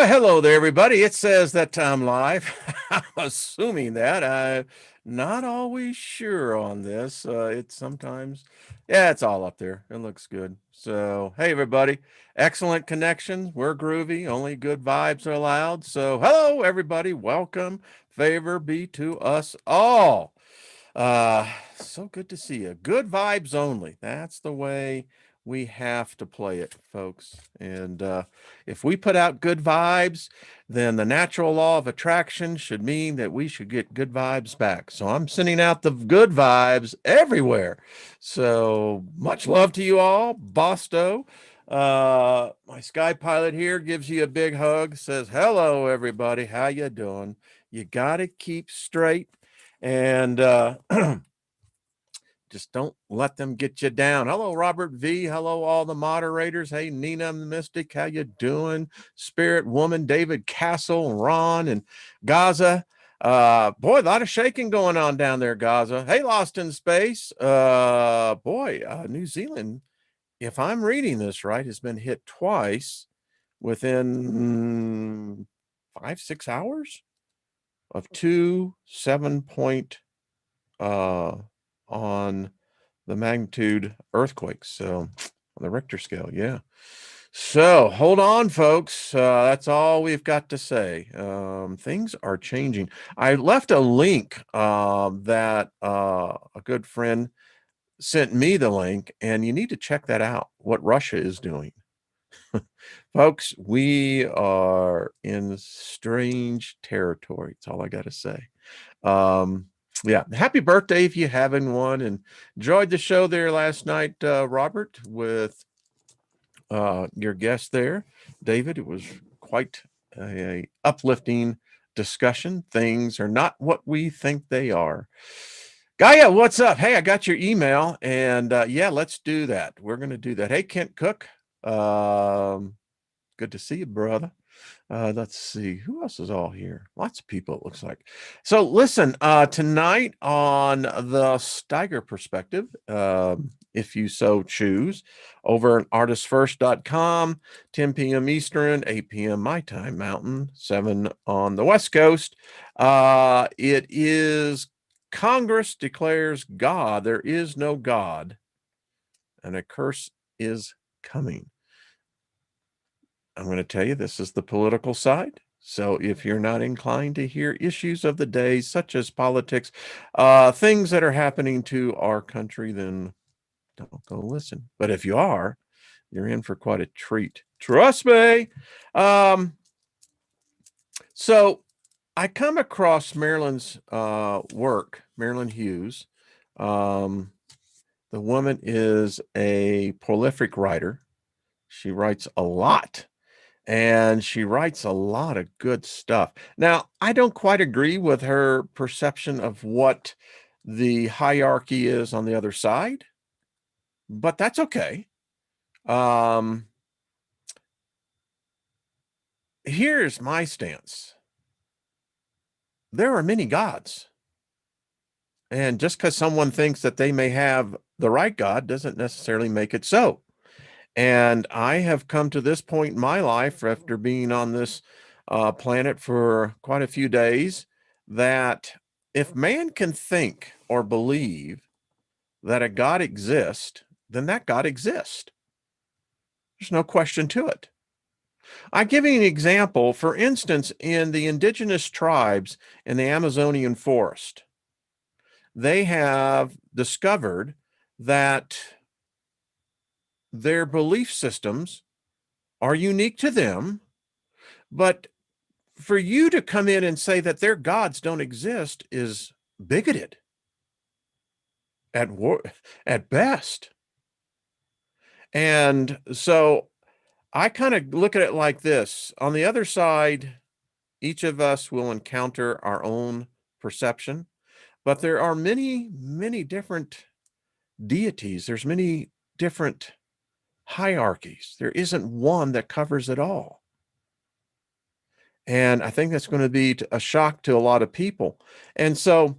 Well, hello there, everybody. It says that I'm live. I'm assuming that. I'm not always sure on this. It's sometimes, yeah, it's all up there. It looks good. So, hey, everybody. Excellent connections. We're groovy. Only good vibes are allowed. So, hello, everybody. Welcome. Favor be to us all. So good to see you. Good vibes only. That's the way we have to play it, folks. And if we put out good vibes, then the natural law of attraction should mean that we should get good vibes back. So I'm sending out the good vibes everywhere. So much love to you all. BOSTO. My sky pilot here gives you a big hug, says, hello, everybody. How you doing? You got to keep straight. And just don't let them get you down. Hello, Robert V. Hello, all the moderators. Hey, Nina the Mystic, how you doing? Spirit Woman, David Castle, Ron, and Gaza. Boy, a lot of shaking going on down there, Gaza. Hey, Lost in Space. New Zealand, if I'm reading this right, has been hit twice within 5-6 hours of 2 7 point on the magnitude earthquakes. So on the Richter scale, yeah. So hold on, folks. That's all we've got to say. Things are changing. I left a link that a good friend sent me the link, and you need to check that out, what Russia is doing. Folks, we are in strange territory. That's all I got to say. Yeah, happy birthday if you haven't one, and enjoyed the show there last night, Robert, with your guest there, David. It was quite a uplifting discussion. Things are not what we think they are. Gaia, what's up? Hey, I got your email, and yeah, let's do that. We're going to do that. Hey, Kent Cook, good to see you, brother. Let's see who else is all here. Lots of people, it looks like. So listen, tonight on the Steiger Perspective, if you so choose, over at artistfirst.com, 10 p.m. Eastern, 8 p.m. my time, Mountain, 7 on the West Coast. It is Congress declares God, there is no God, and a curse is coming. I'm going to tell you, this is the political side. So if you're not inclined to hear issues of the day, such as politics, things that are happening to our country, then don't go listen. But if you are, you're in for quite a treat. Trust me. So I come across Merilyn's work, Merilynn Hughes. The woman is a prolific writer. She writes a lot. And she writes a lot of good stuff. Now, I don't quite agree with her perception of what the hierarchy is on the other side, but that's okay. Here's my stance. There are many gods. And just because someone thinks that they may have the right God doesn't necessarily make it so. And I have come to this point in my life after being on this planet for quite a few days that if man can think or believe that a God exists, then that God exists. There's no question to it. I give you an example. For instance, in the indigenous tribes in the Amazonian forest, they have discovered that their belief systems are unique to them, but for you to come in and say that their gods don't exist is bigoted at best. And so I kind of look at it like this. On the other side, each of us will encounter our own perception, but there are many, many different deities. There's many different hierarchies. There isn't one that covers it all. And I think that's going to be a shock to a lot of people. And so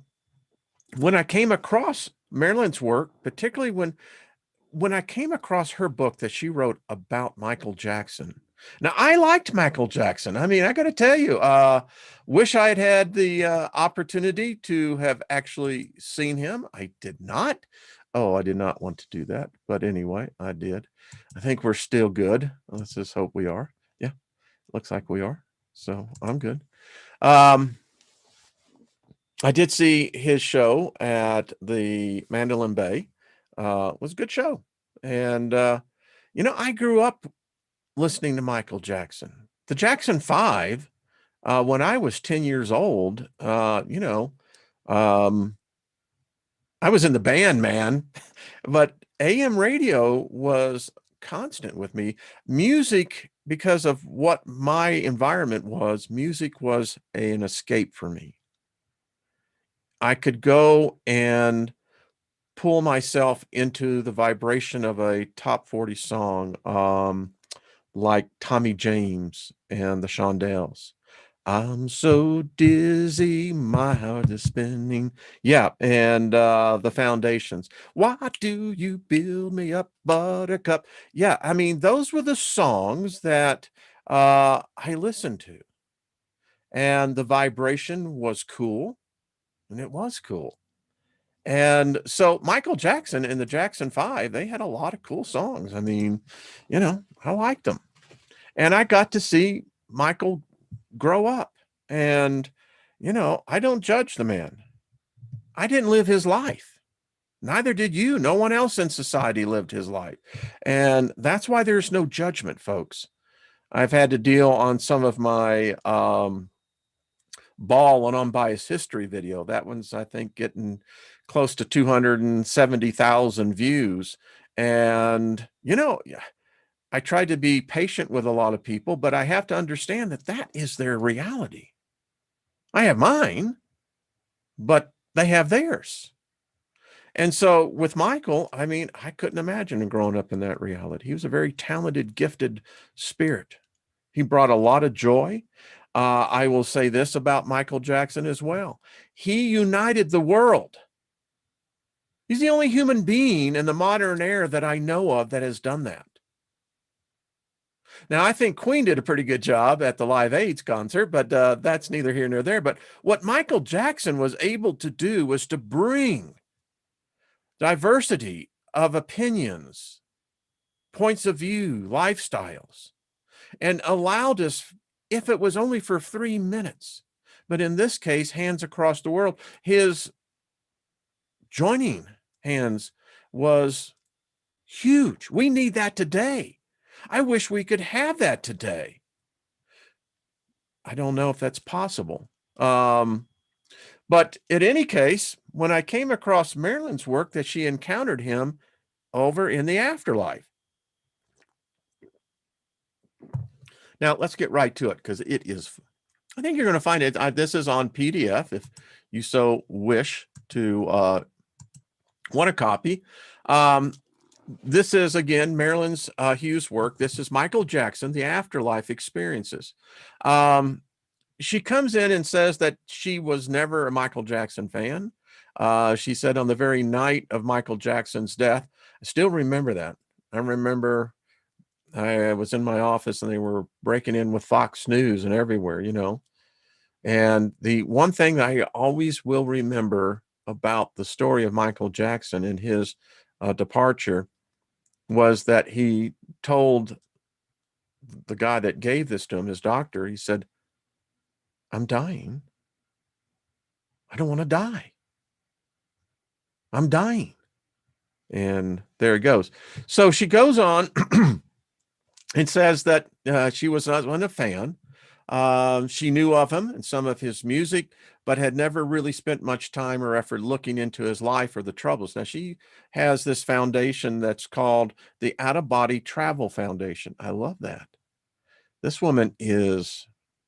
when I came across Merilyn's work, particularly when I came across her book that she wrote about Michael Jackson, Now, I liked Michael Jackson. I mean, I got to tell you, wish I had had the opportunity to have actually seen him. I did not. Oh, I did not want to do that. But anyway, I did. I think we're still good. Let's just hope we are. Yeah, looks like we are. So I'm good. Um, I did see his show at the Mandolin Bay. It was a good show. And, I grew up listening to Michael Jackson. The Jackson 5, when I was 10 years old, um, I was in the band, man, but AM radio was constant with me. Music, because of what my environment was, music was an escape for me. I could go and pull myself into the vibration of a top 40 song, like Tommy James and the Shondells. I'm so dizzy, my heart is spinning. Yeah, and the Foundations. Why do you build me up, Buttercup? Yeah, I mean, those were the songs that I listened to, and the vibration was cool, and it was cool. And so Michael Jackson and the Jackson 5, they had a lot of cool songs. I mean, I liked them. And I got to see Michael grow up. And, I don't judge the man. I didn't live his life. Neither did you. No one else in society lived his life. And that's why there's no judgment, folks. I've had to deal on some of my Ball and Unbiased History video. That one's, I think, getting close to 270,000 views. And, I try to be patient with a lot of people, but I have to understand that that is their reality. I have mine, but they have theirs. And so with Michael, I mean, I couldn't imagine growing up in that reality. He was a very talented, gifted spirit. He brought a lot of joy. I will say this about Michael Jackson as well. He united the world. He's the only human being in the modern era that I know of that has done that. Now, I think Queen did a pretty good job at the Live Aid's concert, but that's neither here nor there. But what Michael Jackson was able to do was to bring diversity of opinions, points of view, lifestyles, and allowed us, if it was only for 3 minutes, but in this case, hands across the world, his joining hands was huge. We need that today. I wish we could have that today. I don't know if that's possible. But in any case, when I came across Marilynn's work, that she encountered him over in the afterlife. Now, let's get right to it, because it is, I think you're going to find it. This is on PDF if you so wish to want a copy. This is, again, Merilynn Hughes' work. This is Michael Jackson, The Afterlife Experiences. She comes in and says that she was never a Michael Jackson fan. She said on the very night of Michael Jackson's death, I still remember that. I remember I was in my office and they were breaking in with Fox News and everywhere, And the one thing I always will remember about the story of Michael Jackson and his departure was that he told the guy that gave this to him, his doctor, he said, "I'm dying. I don't want to die. I'm dying." And there it goes. So she goes on and says that she wasn't a fan. She knew of him and some of his music, but had never really spent much time or effort looking into his life or the troubles. Now, she has this foundation that's called the Out of Body Travel Foundation. I love that. This woman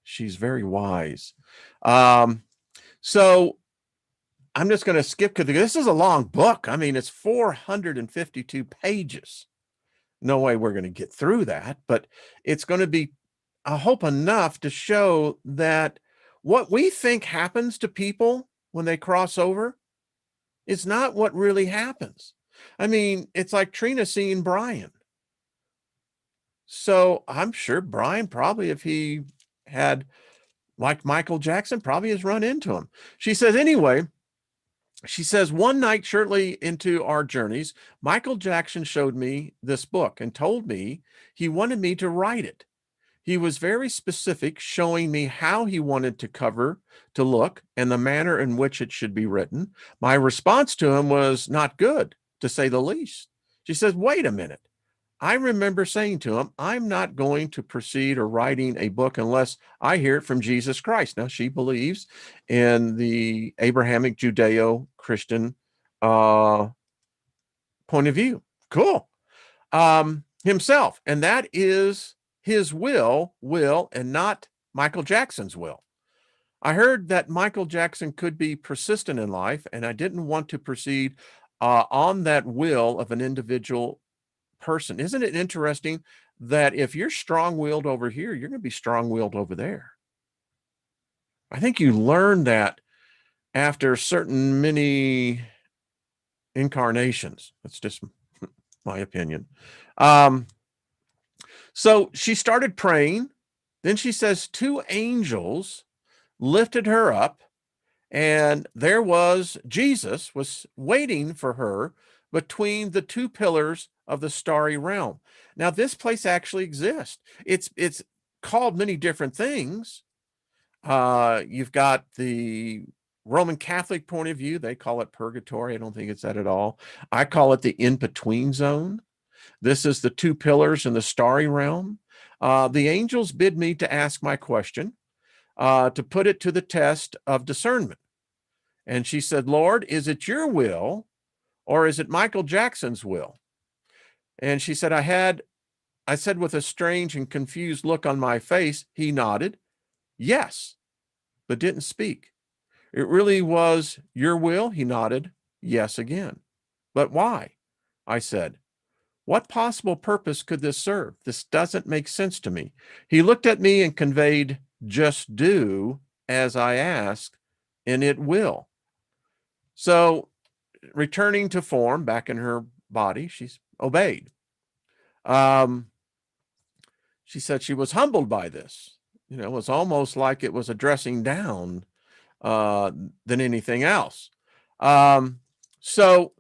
she's very wise. So I'm just going to skip, because this is a long book. I mean, it's 452 pages. No way we're going to get through that, but it's going to be, I hope, enough to show that what we think happens to people when they cross over is not what really happens. I mean, it's like Trina seeing Brian. So I'm sure Brian probably, if he had, like Michael Jackson, probably has run into him. She says, anyway, she says, one night shortly into our journeys, Michael Jackson showed me this book and told me he wanted me to write it. He was very specific, showing me how he wanted to cover to look and the manner in which it should be written. My response to him was not good, to say the least. She says, wait a minute. I remember saying to him, I'm not going to proceed or writing a book unless I hear it from Jesus Christ. Now, she believes in the Abrahamic Judeo-Christian point of view. Cool. Himself. And that is his will, and not Michael Jackson's will. I heard that Michael Jackson could be persistent in life, and I didn't want to proceed on that will of an individual person. Isn't it interesting that if you're strong-willed over here, you're going to be strong-willed over there? I think you learn that after certain many incarnations. That's just my opinion. So she started praying. Then she says 2 angels lifted her up, and there was Jesus was waiting for her between the 2 pillars of the starry realm. Now, this place actually exists. It's called many different things. You've got the Roman Catholic point of view. They call it purgatory. I don't think it's that at all. I call it the in-between zone. This is the 2 pillars in the starry realm. The angels bid me to ask my question, to put it to the test of discernment. And she said, Lord, is it your will or is it Michael Jackson's will? And she said, I said with a strange and confused look on my face. He nodded, yes, but didn't speak. It really was your will? He nodded, yes again. But why? I said, what possible purpose could this serve? This doesn't make sense to me. He looked at me and conveyed, just do as I ask, and it will. So, returning to form back in her body, she's obeyed. She said she was humbled by this. It was almost like it was a dressing down than anything else. So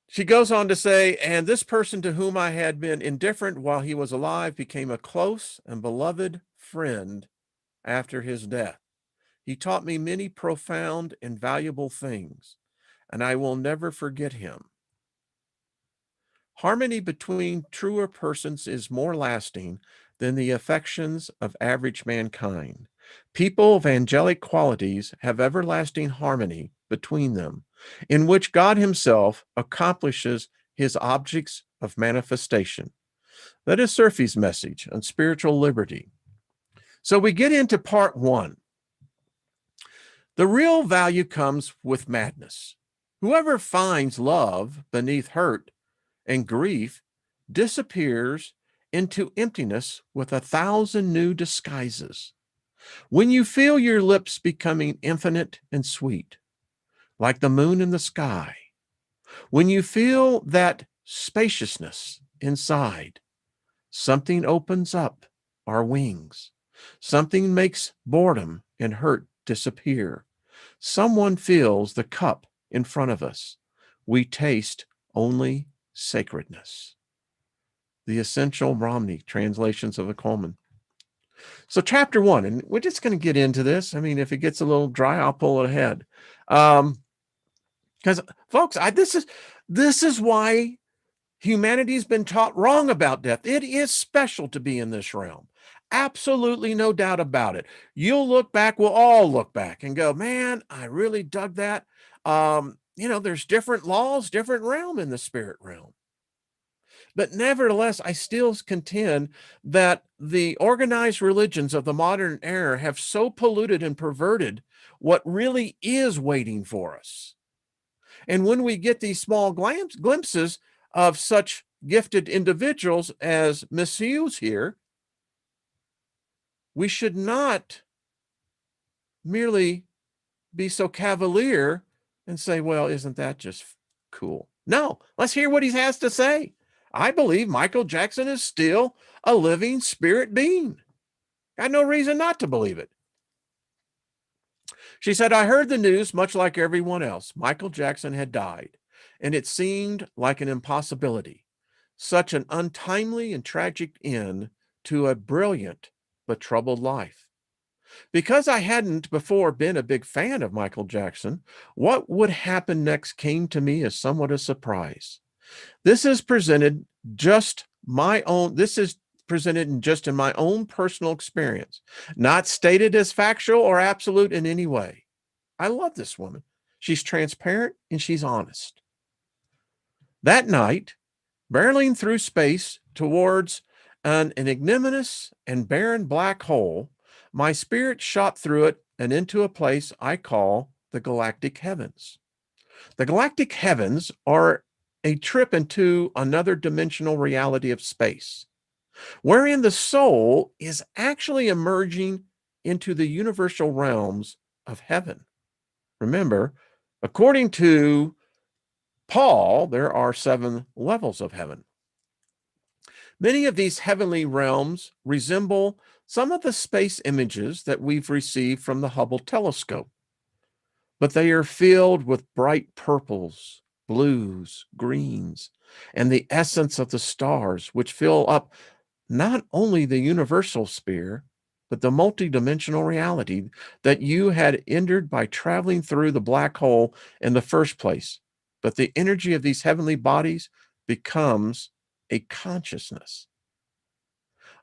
she goes on to say, and this person to whom I had been indifferent while he was alive became a close and beloved friend after his death. He taught me many profound and valuable things, and I will never forget him. Harmony between truer persons is more lasting than the affections of average mankind. People of angelic qualities have everlasting harmony between them, in which God himself accomplishes his objects of manifestation. That is Surfy's message on spiritual liberty. So we get into part 1. The real value comes with madness. Whoever finds love beneath hurt and grief disappears into emptiness with 1,000 new disguises. When you feel your lips becoming infinite and sweet, like the moon in the sky, when you feel that spaciousness inside, something opens up our wings. Something makes boredom and hurt disappear. Someone fills the cup in front of us. We taste only sacredness. The Essential Romney translations of the Coleman. So chapter 1, and we're just going to get into this. I mean, if it gets a little dry, I'll pull it ahead. Because folks, this is why humanity's been taught wrong about death. It is special to be in this realm. Absolutely no doubt about it. You'll look back, we'll all look back and go, man, I really dug that. There's different laws, different realm in the spirit realm. But nevertheless, I still contend that the organized religions of the modern era have so polluted and perverted what really is waiting for us. And when we get these small glimpses of such gifted individuals as Miss Hughes here, we should not merely be so cavalier and say, well, isn't that just cool? No, let's hear what he has to say. I believe Michael Jackson is still a living spirit being. I had no reason not to believe it. She said, I heard the news much like everyone else. Michael Jackson had died, and it seemed like an impossibility. Such an untimely and tragic end to a brilliant but troubled life. Because I hadn't before been a big fan of Michael Jackson, what would happen next came to me as somewhat a surprise. This is presented just my own, this is presented just in my own personal experience, not stated as factual or absolute in any way. I love this woman. She's transparent and she's honest. That night, barreling through space towards an ignominious and barren black hole, my spirit shot through it and into a place I call the galactic heavens. The galactic heavens are a trip into another dimensional reality of space, wherein the soul is actually emerging into the universal realms of heaven. Remember, according to Paul, there are 7 levels of heaven. Many of these heavenly realms resemble some of the space images that we've received from the Hubble telescope, but they are filled with bright purples, blues, greens, and the essence of the stars, which fill up not only the universal sphere, but the multidimensional reality that you had entered by traveling through the black hole in the first place. But the energy of these heavenly bodies becomes a consciousness.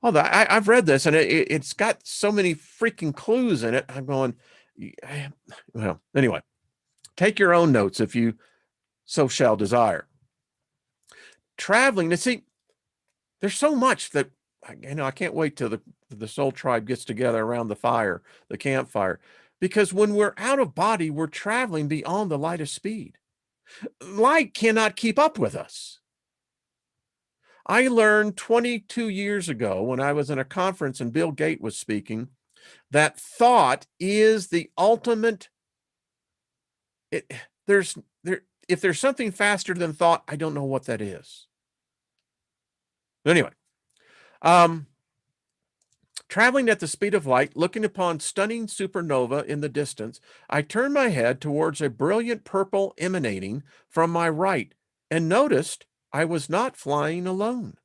Oh, I've read this, and it's got so many freaking clues in it. I'm going, well, anyway, take your own notes if you so shall desire. Traveling, to see, there's so much that, I can't wait till the soul tribe gets together around the fire, the campfire, because when we're out of body, we're traveling beyond the light of speed. Light cannot keep up with us. I learned 22 years ago when I was in a conference and Bill Gates was speaking that thought is the ultimate. It, there's there if there's something faster than thought, I don't know what that is. Anyway, traveling at the speed of light, looking upon stunning supernova in the distance, I turned my head towards a brilliant purple emanating from my right and noticed I was not flying alone.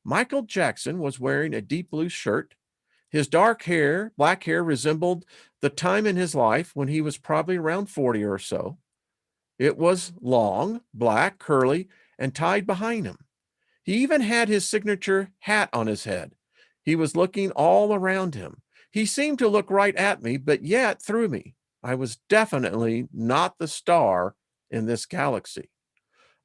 Michael Jackson was wearing a deep blue shirt. His black hair resembled the time in his life when he was probably around 40 or so. It was long, black, curly, and tied behind him. He even had his signature hat on his head. He was looking all around him. He seemed to look right at me, but yet through me. I was definitely not the star in this galaxy.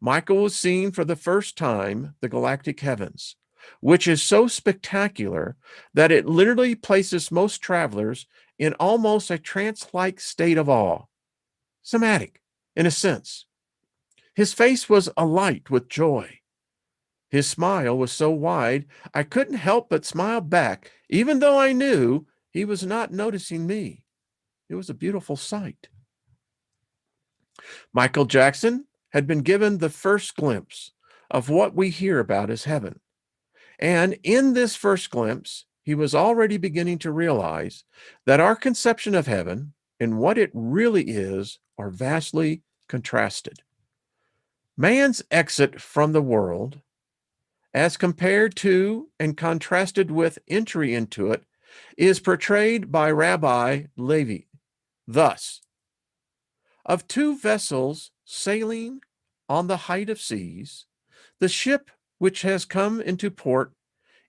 Michael was seeing for the first time the galactic heavens, which is so spectacular that it literally places most travelers in almost a trance-like state of awe. Somatic, in a sense. His face was alight with joy. His smile was so wide, I couldn't help but smile back, even though I knew he was not noticing me. It was a beautiful sight. Michael Jackson had been given the first glimpse of what we hear about as heaven. And in this first glimpse, he was already beginning to realize that our conception of heaven and what it really is are vastly contrasted. Man's exit from the world, as compared to and contrasted with entry into it, is portrayed by Rabbi Levi thus: of 2 vessels sailing on the height of seas, the ship which has come into port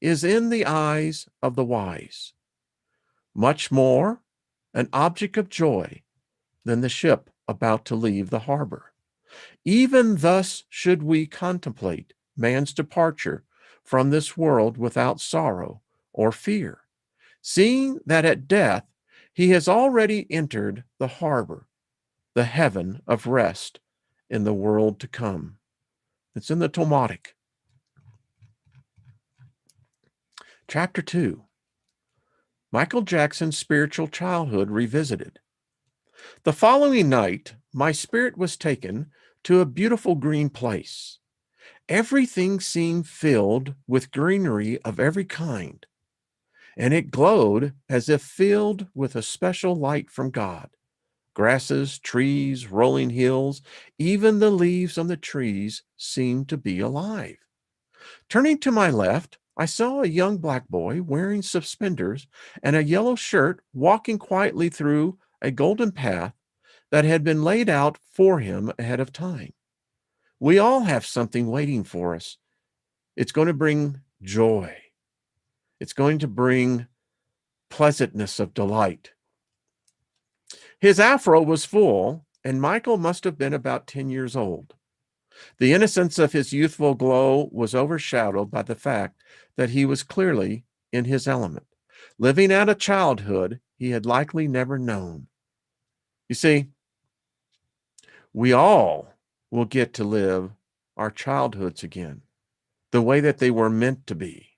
is in the eyes of the wise much more an object of joy than the ship about to leave the harbor. Even thus should we contemplate man's departure from this world without sorrow or fear, seeing that at death he has already entered the harbor, the heaven of rest in the world to come. It's in the Talmudic. Chapter 2, Michael Jackson's Spiritual Childhood Revisited. The following night, my spirit was taken to a beautiful green place. Everything seemed filled with greenery of every kind, and it glowed as if filled with a special light from God. Grasses, trees, rolling hills, even the leaves on the trees seemed to be alive. Turning to my left, I saw a young black boy wearing suspenders and a yellow shirt walking quietly through a golden path that had been laid out for him ahead of time. We all have something waiting for us. It's going to bring joy. It's going to bring pleasantness of delight. His afro was full, and Michael must have been about 10 years old. The innocence of his youthful glow was overshadowed by the fact that he was clearly in his element, living out a childhood he had likely never known. You see, we all will get to live our childhoods again, the way that they were meant to be.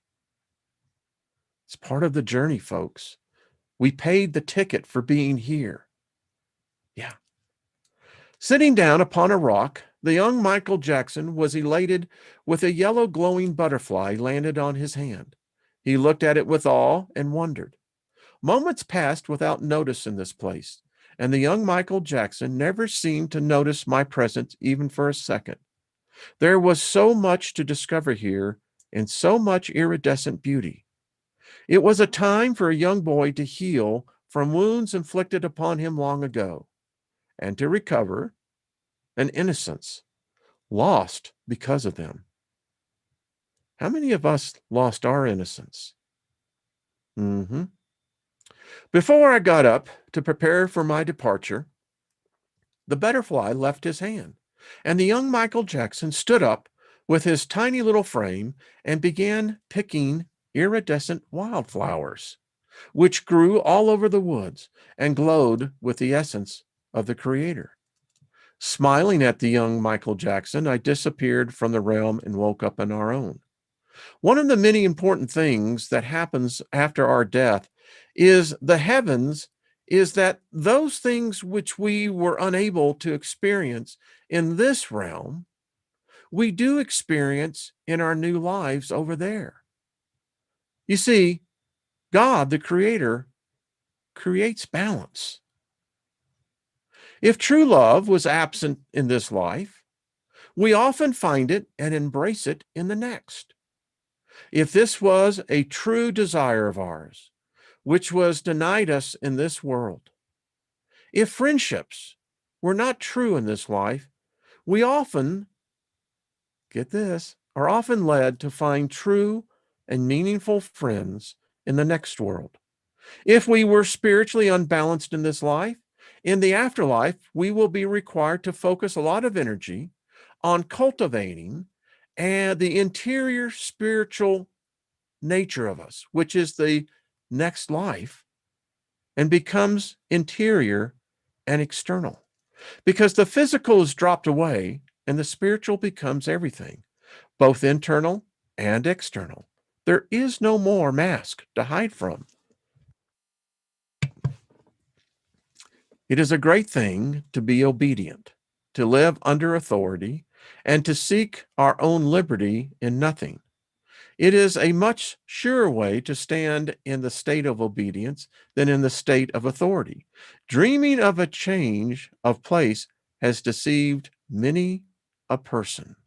It's part of the journey, folks. We paid the ticket for being here. Yeah. Sitting down upon a rock, the young Michael Jackson was elated with a yellow glowing butterfly landed on his hand. He looked at it with awe and wondered. Moments passed without notice in this place, and the young Michael Jackson never seemed to notice my presence even for a second. There was so much to discover here and so much iridescent beauty. It was a time for a young boy to heal from wounds inflicted upon him long ago and to recover an innocence lost because of them. How many of us lost our innocence? Before I got up to prepare for my departure, the butterfly left his hand, and the young Michael Jackson stood up with his tiny little frame and began picking iridescent wildflowers, which grew all over the woods and glowed with the essence of the Creator. Smiling at the young Michael Jackson, I disappeared from the realm and woke up in our own. One of the many important things that happens after our death is the heavens, is that those things which we were unable to experience in this realm, we do experience in our new lives over there. You see, God, the Creator, creates balance. If true love was absent in this life, we often find it and embrace it in the next. If this was a true desire of ours, which was denied us in this world, if friendships were not true in this life, we often, get this, are often led to find true and meaningful friends in the next world. If we were spiritually unbalanced in this life, in the afterlife, we will be required to focus a lot of energy on cultivating and the interior spiritual nature of us, which is the next life, and becomes interior and external. Because the physical is dropped away and the spiritual becomes everything, both internal and external. There is no more mask to hide from. It is a great thing to be obedient, to live under authority, and to seek our own liberty in nothing. It is a much surer way to stand in the state of obedience than in the state of authority. Dreaming of a change of place has deceived many a person.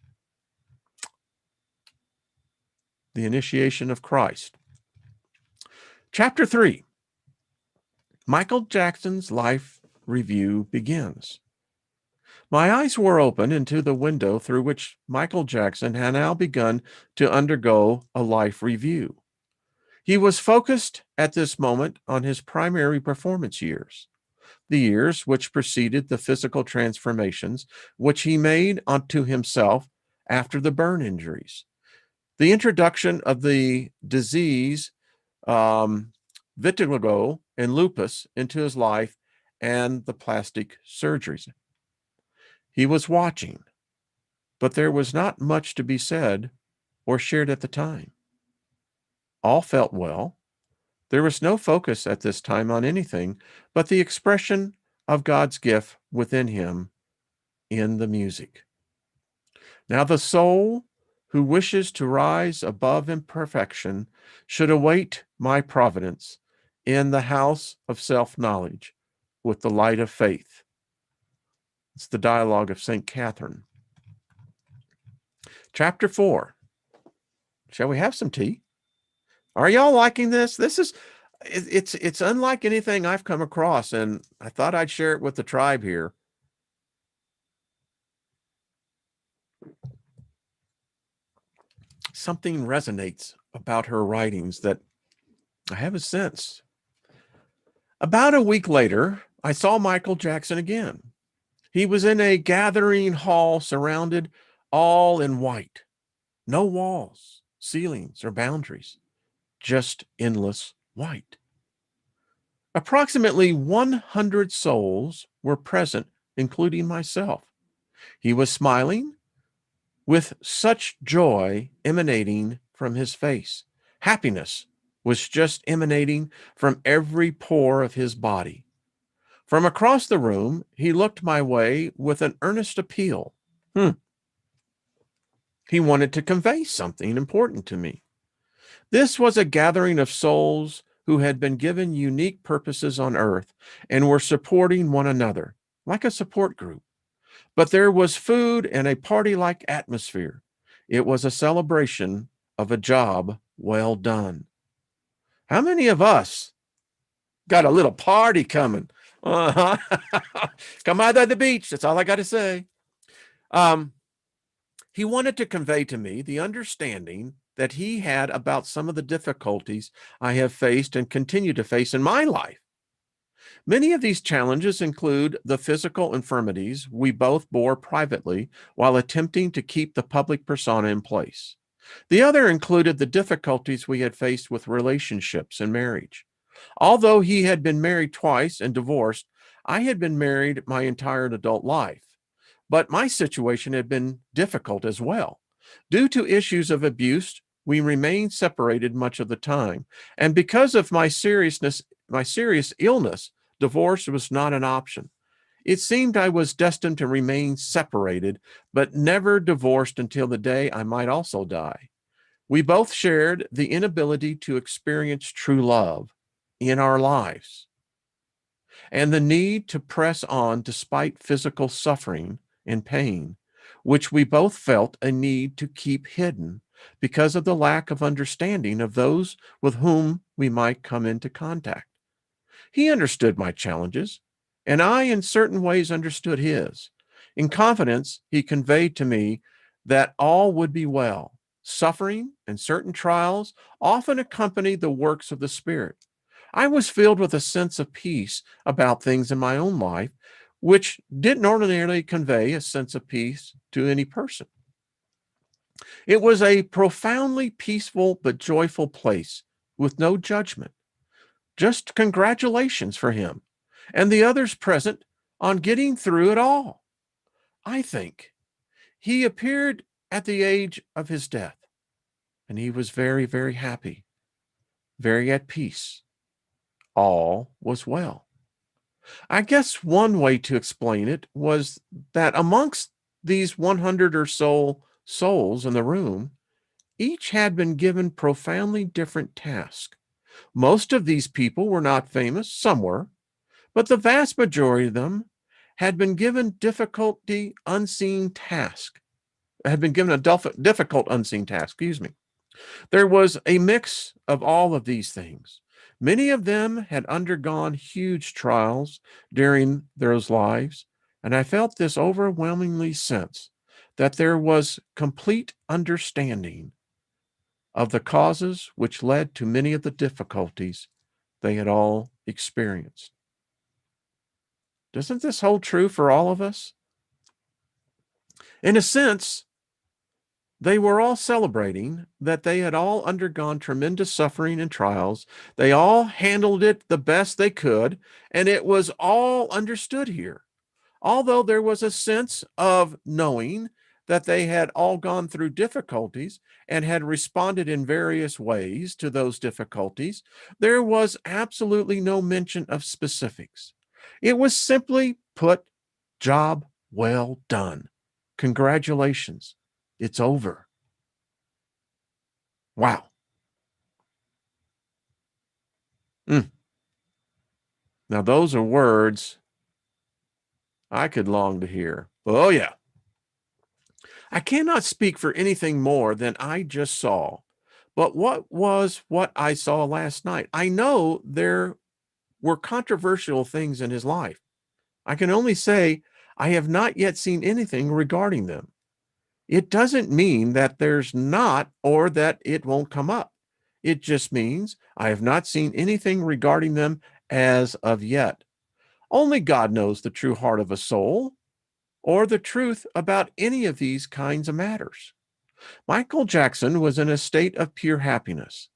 The initiation of Christ. Chapter 3. Michael Jackson's life review begins. My eyes were open into the window through which Michael Jackson had now begun to undergo a life review. He was focused at this moment on his primary performance years, the years which preceded the physical transformations which he made unto himself after the burn injuries, the introduction of the disease, vitiligo and lupus into his life, and the plastic surgeries. He was watching, but there was not much to be said or shared at the time. All felt well. There was no focus at this time on anything but the expression of God's gift within him in the music. Now the soul who wishes to rise above imperfection should await my providence in the house of self-knowledge with the light of faith. It's the dialogue of St. Catherine. Chapter 4. Shall we have some tea? Are y'all liking this? It's unlike anything I've come across, and I thought I'd share it with the tribe here. Something resonates about her writings that I have a sense. About a week later, I saw Michael Jackson again. He was in a gathering hall surrounded all in white. No walls, ceilings, or boundaries, just endless white. Approximately 100 souls were present, including myself. He was smiling with such joy emanating from his face. Happiness was just emanating from every pore of his body. From across the room, he looked my way with an earnest appeal. He wanted to convey something important to me. This was a gathering of souls who had been given unique purposes on earth and were supporting one another, like a support group. But there was food and a party-like atmosphere. It was a celebration of a job well done. How many of us got a little party coming? Uh-huh. Come out of the beach. That's all I got to say. He wanted to convey to me the understanding that he had about some of the difficulties I have faced and continue to face in my life. Many of these challenges include the physical infirmities we both bore privately while attempting to keep the public persona in place. The other included the difficulties we had faced with relationships and marriage. Although he had been married twice and divorced, I had been married my entire adult life. But my situation had been difficult as well. Due to issues of abuse, we remained separated much of the time. And because of my serious illness, divorce was not an option. It seemed I was destined to remain separated, but never divorced until the day I might also die. We both shared the inability to experience true love in our lives and the need to press on despite physical suffering and pain, which we both felt a need to keep hidden because of the lack of understanding of those with whom we might come into contact. He understood my challenges, and I in certain ways understood his. In confidence, he conveyed to me that all would be well. Suffering and certain trials often accompany the works of the Spirit. I was filled with a sense of peace about things in my own life, which didn't ordinarily convey a sense of peace to any person. It was a profoundly peaceful but joyful place with no judgment. Just congratulations for him and the others present on getting through it all. I think he appeared at the age of his death, and he was very, very happy, very at peace. All was well. I guess one way to explain it was that amongst these 100 or so souls in the room, each had been given profoundly different tasks. Most of these people were not famous, some were, but the vast majority of them had been given difficult unseen task, excuse me. There was a mix of all of these things. Many of them had undergone huge trials during their lives, and I felt this overwhelmingly sense that there was complete understanding of the causes which led to many of the difficulties they had all experienced. Doesn't this hold true for all of us? In a sense, they were all celebrating that they had all undergone tremendous suffering and trials. They all handled it the best they could, and it was all understood here. Although there was a sense of knowing that they had all gone through difficulties and had responded in various ways to those difficulties, there was absolutely no mention of specifics. It was simply put, job well done. Congratulations. It's over. Wow. Mm. Now, those are words I could long to hear. Oh, yeah. I cannot speak for anything more than I just saw. But what I saw last night? I know there were controversial things in his life. I can only say I have not yet seen anything regarding them. It doesn't mean that there's not or that it won't come up. It just means I have not seen anything regarding them as of yet. Only God knows the true heart of a soul or the truth about any of these kinds of matters. Michael Jackson was in a state of pure happiness.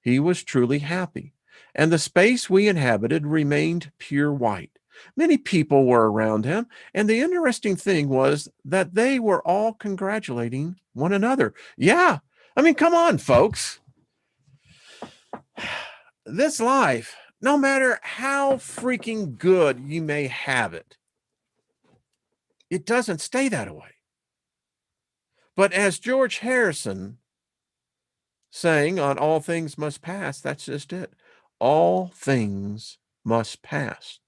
He was truly happy, and the space we inhabited remained pure white. Many people were around him, and the interesting thing was that they were all congratulating one another. Yeah, I mean, come on, folks. This life, no matter how freaking good you may have it, it doesn't stay that way. But as George Harrison saying on All Things Must Pass, that's just it. All things must pass.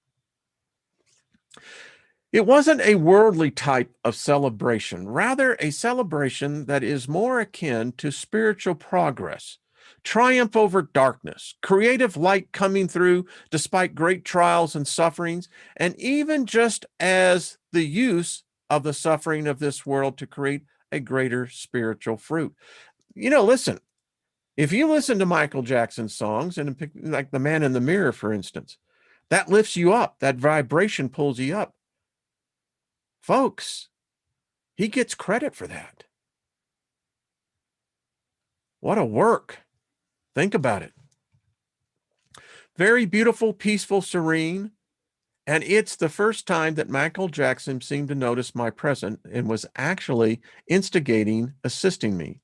It wasn't a worldly type of celebration, rather a celebration that is more akin to spiritual progress, triumph over darkness, creative light coming through despite great trials and sufferings, and even just as the use of the suffering of this world to create a greater spiritual fruit. Listen, if you listen to Michael Jackson's songs and like The Man in the Mirror, for instance, that lifts you up. That vibration pulls you up. Folks, he gets credit for that. What a work. Think about it. Very beautiful, peaceful, serene. And it's the first time that Michael Jackson seemed to notice my presence and was actually instigating, assisting me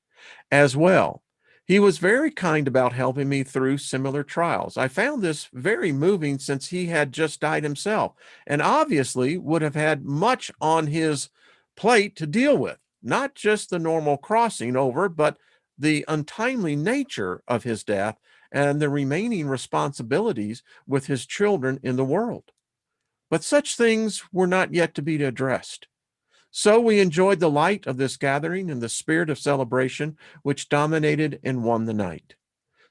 as well. He was very kind about helping me through similar trials. I found this very moving since he had just died himself and obviously would have had much on his plate to deal with, not just the normal crossing over, but the untimely nature of his death and the remaining responsibilities with his children in the world. But such things were not yet to be addressed. So we enjoyed the light of this gathering and the spirit of celebration which dominated and won the night.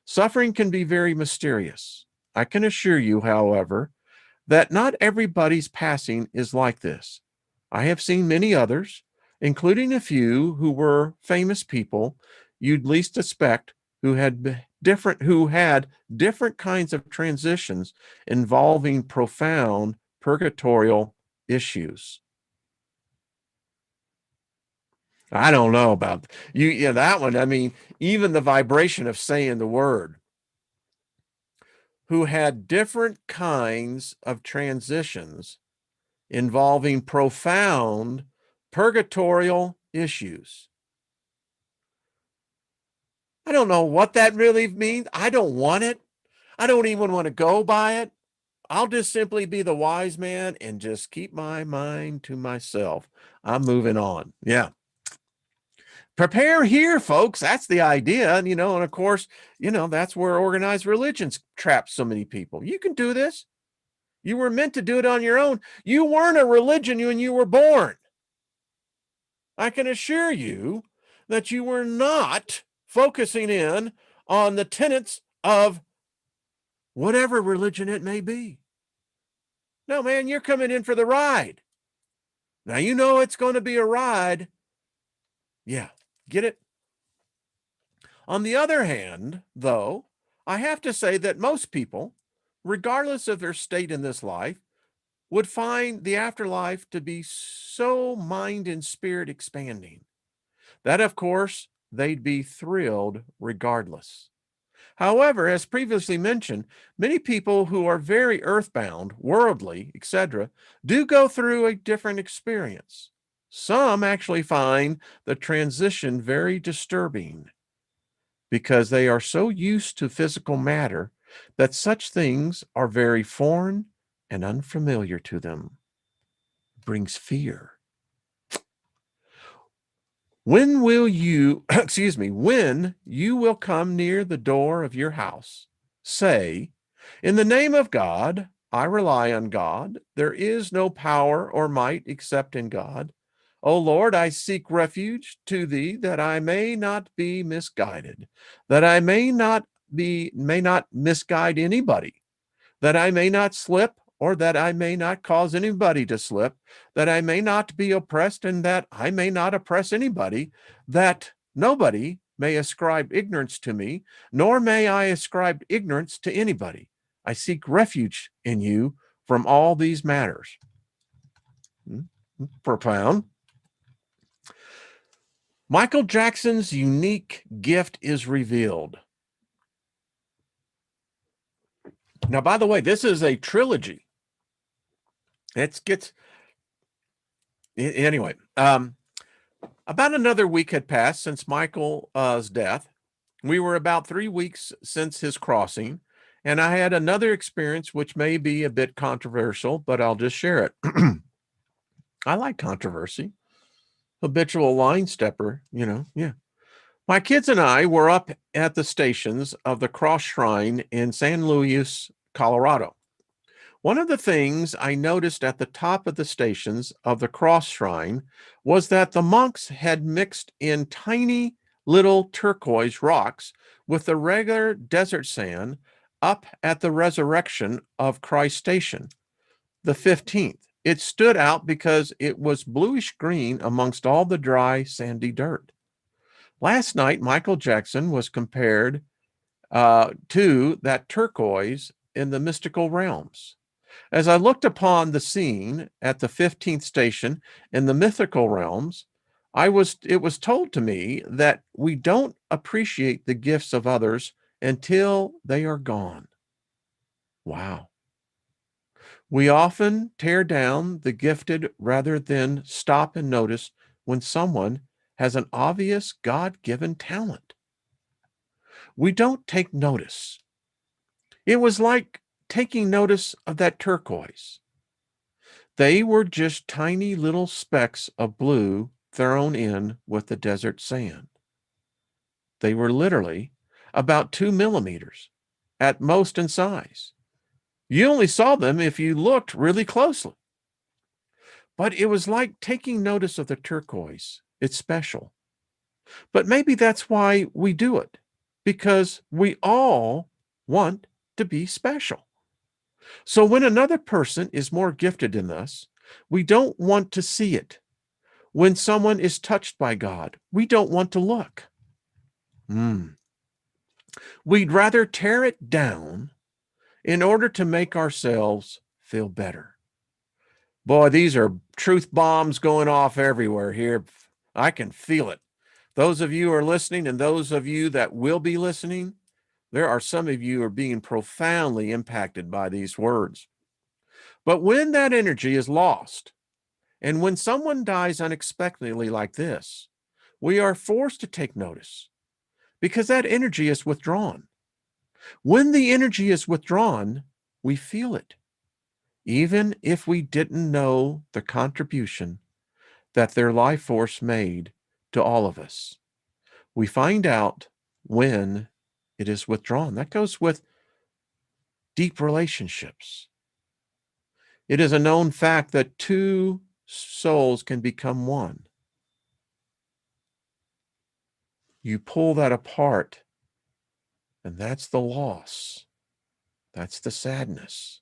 Suffering can be very mysterious. I can assure you, however, that not everybody's passing is like this. I have seen many others, including a few who were famous people you'd least suspect who had different kinds of transitions involving profound purgatorial issues. I don't know about you. Yeah, that one. I mean, even the vibration of saying the word, who had different kinds of transitions involving profound purgatorial issues. I don't know what that really means. I don't want it. I don't even want to go by it. I'll just simply be the wise man and just keep my mind to myself. I'm moving on. Yeah. Prepare here, folks. That's the idea. And of course, that's where organized religions trap so many people. You can do this. You were meant to do it on your own. You weren't a religion when you were born. I can assure you that you were not focusing in on the tenets of whatever religion it may be. No, man, you're coming in for the ride. Now, it's going to be a ride. Yeah, get it? On the other hand, though, I have to say that most people, regardless of their state in this life, would find the afterlife to be so mind and spirit expanding that, of course, they'd be thrilled regardless. However, as previously mentioned, many people who are very earthbound, worldly, etc., do go through a different experience. Some actually find the transition very disturbing because they are so used to physical matter that such things are very foreign and unfamiliar to them. It brings fear. When will you, excuse me, when you will come near the door of your house, say, in the name of God, I rely on God. There is no power or might except in God. O Lord, I seek refuge to thee that I may not be misguided, that I may not misguide anybody, that I may not slip, or that I may not cause anybody to slip, that I may not be oppressed, and that I may not oppress anybody, that nobody may ascribe ignorance to me, nor may I ascribe ignorance to anybody. I seek refuge in you from all these matters. Profound. Michael Jackson's unique gift is revealed. Now, by the way, this is a trilogy. Anyway. About another week had passed since Michael's death. We were about 3 weeks since his crossing, and I had another experience which may be a bit controversial, but I'll just share it. I like controversy. Habitual line stepper, yeah. My kids and I were up at the stations of the Cross Shrine in San Luis, Colorado. One of the things I noticed at the top of the stations of the Cross Shrine was that the monks had mixed in tiny little turquoise rocks with the regular desert sand up at the Resurrection of Christ station, the 15th. It stood out because it was bluish green amongst all the dry, sandy dirt. Last night, Michael Jackson was compared to that turquoise in the mystical realms. As I looked upon the scene at the 15th station in the mythical realms, it was told to me that we don't appreciate the gifts of others until they are gone. Wow. We often tear down the gifted rather than stop and notice when someone has an obvious God-given talent. We don't take notice. It was like taking notice of that turquoise. They were just tiny little specks of blue thrown in with the desert sand. They were literally about 2 millimeters at most in size. You only saw them if you looked really closely. But it was like taking notice of the turquoise. It's special. But maybe that's why we do it, because we all want to be special. So when another person is more gifted than us, we don't want to see it. When someone is touched by God, we don't want to look. We'd rather tear it down in order to make ourselves feel better. Boy, these are truth bombs going off everywhere here. I can feel it. Those of you who are listening and those of you that will be listening, there are some of you who are being profoundly impacted by these words. But when that energy is lost, and when someone dies unexpectedly like this, we are forced to take notice because that energy is withdrawn. When the energy is withdrawn, we feel it, even if we didn't know the contribution that their life force made to all of us. We find out when it is withdrawn. That goes with deep relationships. It is a known fact that two souls can become one. You pull that apart, and that's the loss. That's the sadness.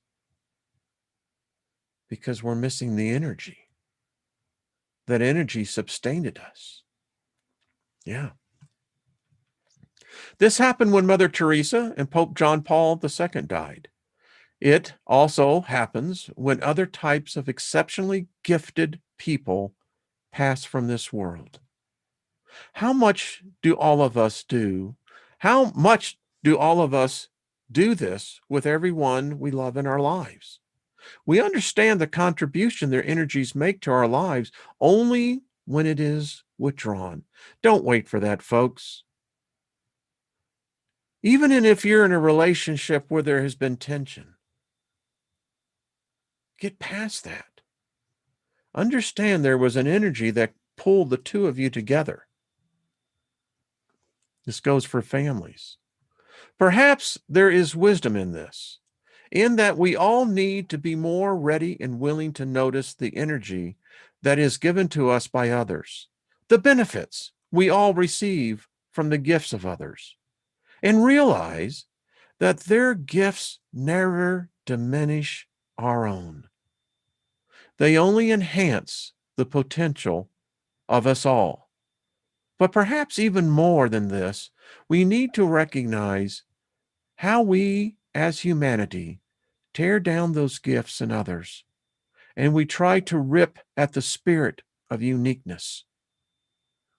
Because we're missing the energy. That energy sustained us. Yeah. This happened when Mother Teresa and Pope John Paul II died. It also happens when other types of exceptionally gifted people pass from this world. How much do all of us do? How much do all of us do this with everyone we love in our lives? We understand the contribution their energies make to our lives only when it is withdrawn. Don't wait for that, folks. Even if you're in a relationship where there has been tension, get past that. Understand there was an energy that pulled the two of you together. This goes for families. Perhaps there is wisdom in this, in that we all need to be more ready and willing to notice the energy that is given to us by others, the benefits we all receive from the gifts of others, and realize that their gifts never diminish our own. They only enhance the potential of us all. But perhaps even more than this, we need to recognize how we as humanity tear down those gifts in others, and we try to rip at the spirit of uniqueness.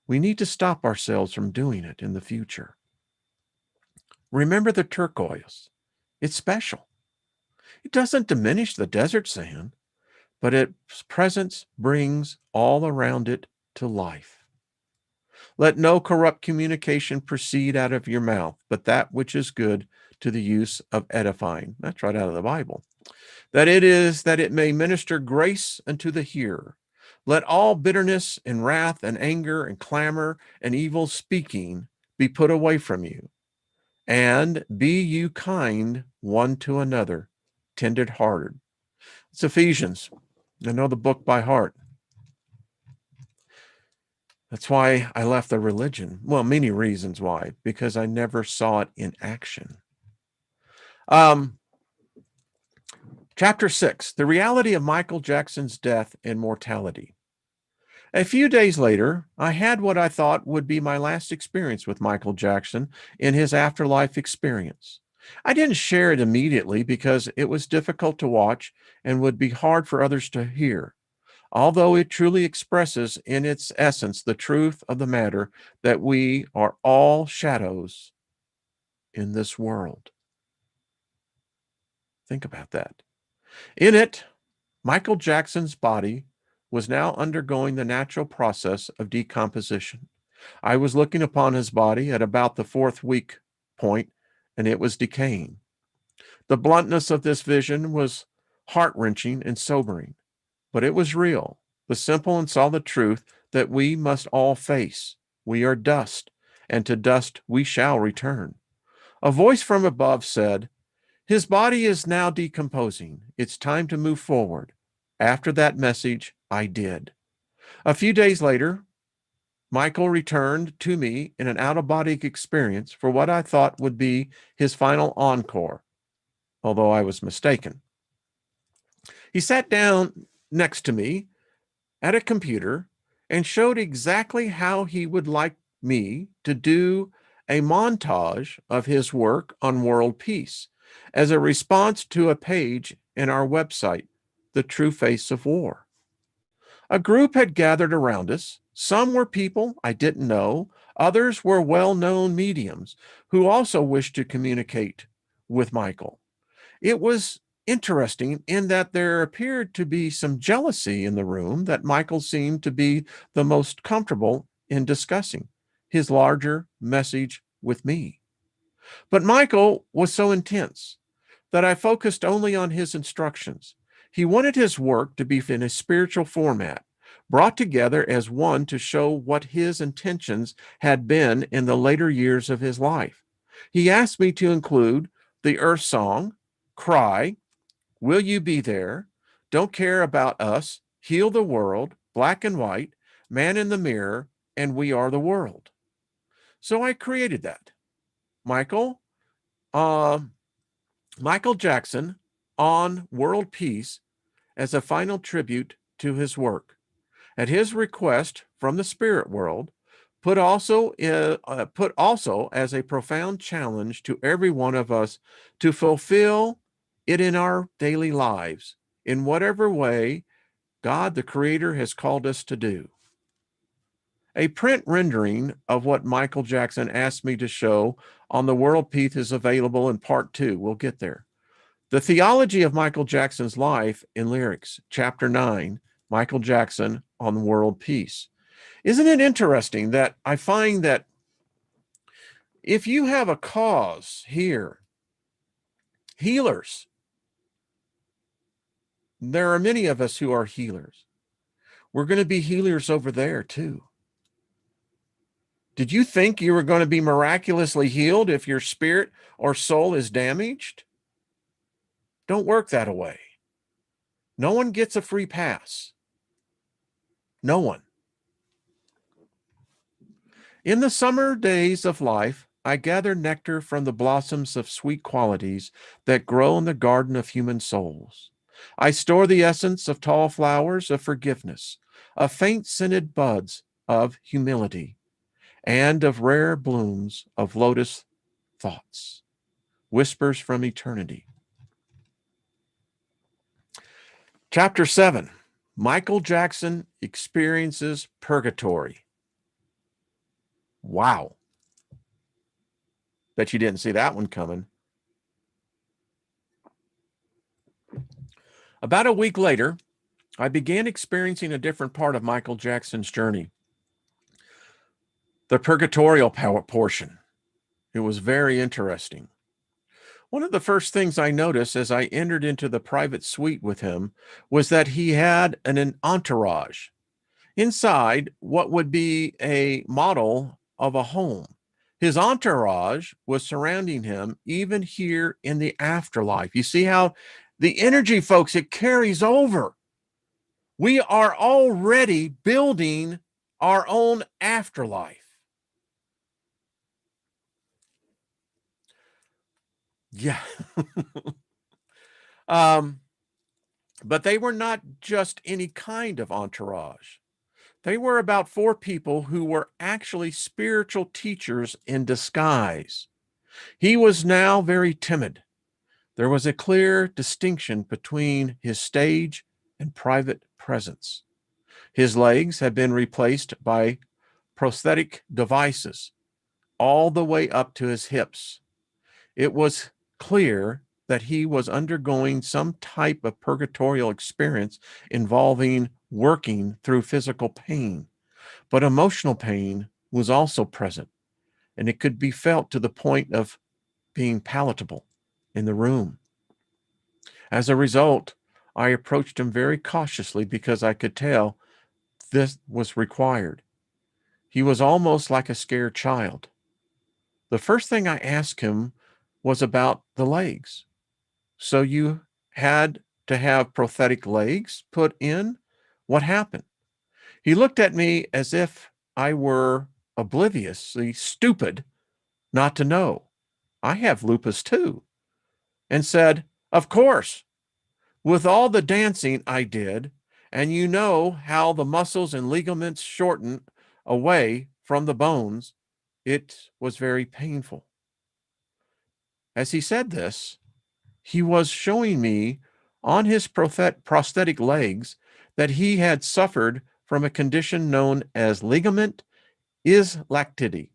We need to stop ourselves from doing it in the future. Remember the turquoise. It's special. It doesn't diminish the desert sand, but its presence brings all around it to life. Let no corrupt communication proceed out of your mouth, but that which is good to the use of edifying. That's right out of the Bible. That it may minister grace unto the hearer. Let all bitterness and wrath and anger and clamor and evil speaking be put away from you. And be you kind one to another, tender-hearted. It's Ephesians. I know the book by heart. That's why I left the religion. Well, many reasons why, because I never saw it in action. Chapter 6, the reality of Michael Jackson's death and mortality. A few days later, I had what I thought would be my last experience with Michael Jackson in his afterlife experience. I didn't share it immediately because it was difficult to watch and would be hard for others to hear, although it truly expresses in its essence the truth of the matter that we are all shadows in this world. Think about that. In it, Michael Jackson's body was now undergoing the natural process of decomposition. I was looking upon his body at about the 4th week point, and it was decaying. The bluntness of this vision was heart-wrenching and sobering, but it was real, the simple and solid truth that we must all face. We are dust, and to dust we shall return. A voice from above said, "His body is now decomposing. It's time to move forward." After that message, I did. A few days later, Michael returned to me in an out-of-body experience for what I thought would be his final encore, although I was mistaken. He sat down next to me at a computer and showed exactly how he would like me to do a montage of his work on world peace as a response to a page in our website, The True Face of War. A group had gathered around us. Some were people I didn't know. Others were well-known mediums who also wished to communicate with Michael. It was interesting in that there appeared to be some jealousy in the room that Michael seemed to be the most comfortable in discussing his larger message with me. But Michael was so intense that I focused only on his instructions. He wanted his work to be in a spiritual format, brought together as one to show what his intentions had been in the later years of his life. He asked me to include the Earth Song, Cry, Will You Be There, Don't Care About Us, Heal the World, Black and White, Man in the Mirror, and We Are the World. So I created that. Michael, Michael Jackson on world peace as a final tribute to his work. At his request from the spirit world, put also as a profound challenge to every one of us to fulfill it in our daily lives, in whatever way God, the Creator, has called us to do. A print rendering of what Michael Jackson asked me to show on the world peace is available in part 2. We'll get there. The Theology of Michael Jackson's Life in Lyrics, Chapter 9, Michael Jackson on World Peace. Isn't it interesting that I find that if you have a cause here, healers, there are many of us who are healers. We're going to be healers over there too. Did you think you were going to be miraculously healed if your spirit or soul is damaged? Don't work that way. No one gets a free pass. No one. In the summer days of life, I gather nectar from the blossoms of sweet qualities that grow in the garden of human souls. I store the essence of tall flowers of forgiveness, of faint scented buds of humility, and of rare blooms of lotus thoughts, whispers from eternity. Chapter 7, Michael Jackson experiences purgatory. Wow. Bet you didn't see that one coming. About a week later, I began experiencing a different part of Michael Jackson's journey, the purgatorial portion. It was very interesting. One of the first things I noticed as I entered into the private suite with him was that he had an entourage. Inside what would be a model of a home, his entourage was surrounding him even here in the afterlife. You see how the energy, folks, it carries over. We are already building our own afterlife. Yeah. um, but they were not just any kind of entourage. They were about 4 people who were actually spiritual teachers in disguise. He was now very timid. There was a clear distinction between his stage and private presence. His legs had been replaced by prosthetic devices all the way up to his hips. It was clear that he was undergoing some type of purgatorial experience involving working through physical pain, but emotional pain was also present, and it could be felt to the point of being palatable in the room. As a result, I approached him very cautiously because I could tell this was required. He was almost like a scared child. The first thing I asked him was about the legs. So you had to have prosthetic legs put in? What happened? He looked at me as if I were obliviously stupid not to know. I have lupus too, and said, of course, with all the dancing I did, and you know how the muscles and ligaments shorten away from the bones, it was very painful. As he said this, he was showing me on his prosthetic legs that he had suffered from a condition known as ligament islacticity.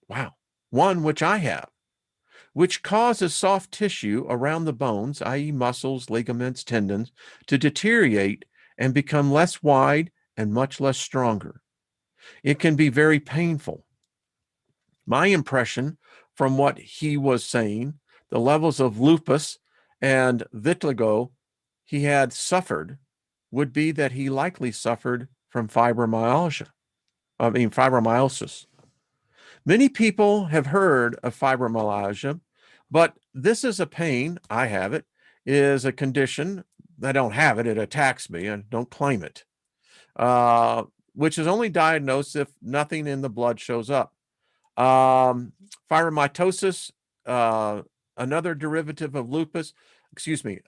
Wow. One which I have, which causes soft tissue around the bones, i.e., muscles, ligaments, tendons, to deteriorate and become less wide and much less stronger. It can be very painful. My impression from what he was saying, the levels of lupus and vitiligo he had suffered, would be that he likely suffered from fibromyalgia. Many people have heard of fibromyalgia, but this is a pain, I have it, is a condition. I don't have it, it attacks me, and don't claim it, uh, which is only diagnosed if nothing in the blood shows up. Um, Fibromatosis, uh, another derivative of lupus. Excuse me,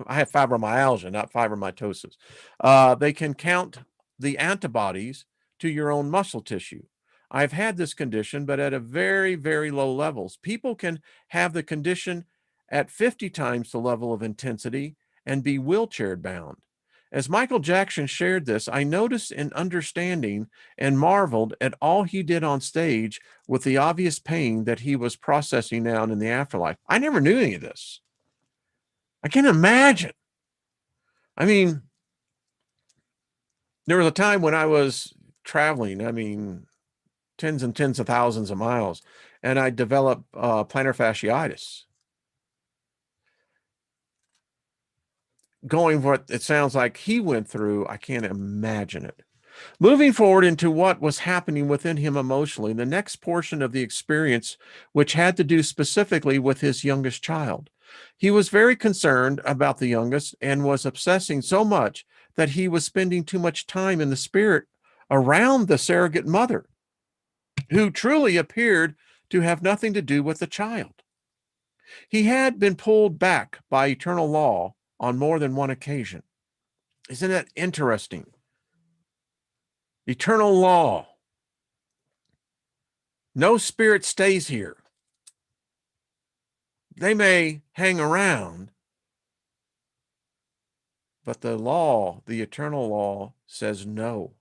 I have fibromyalgia, not fibromatosis. They can count the antibodies to your own muscle tissue. I've had this condition, but at a very, very low levels. People can have the condition at 50 times the level of intensity and be wheelchair bound. As Michael Jackson shared this, I noticed an understanding and marveled at all he did on stage with the obvious pain that he was processing out in the afterlife. I never knew any of this. I can't imagine. I mean, there was a time when I was traveling, tens and tens of thousands of miles, and I developed plantar fasciitis. Going what it sounds like he went through, I can't imagine it. Moving forward into what was happening within him emotionally, the next portion of the experience, which had to do specifically with his youngest child. He was very concerned about the youngest and was obsessing so much that he was spending too much time in the spirit around the surrogate mother, who truly appeared to have nothing to do with the child. He had been pulled back by eternal law on more than one occasion. Isn't that interesting? Eternal law. No spirit stays here. They may hang around, but the law, the eternal law, says no.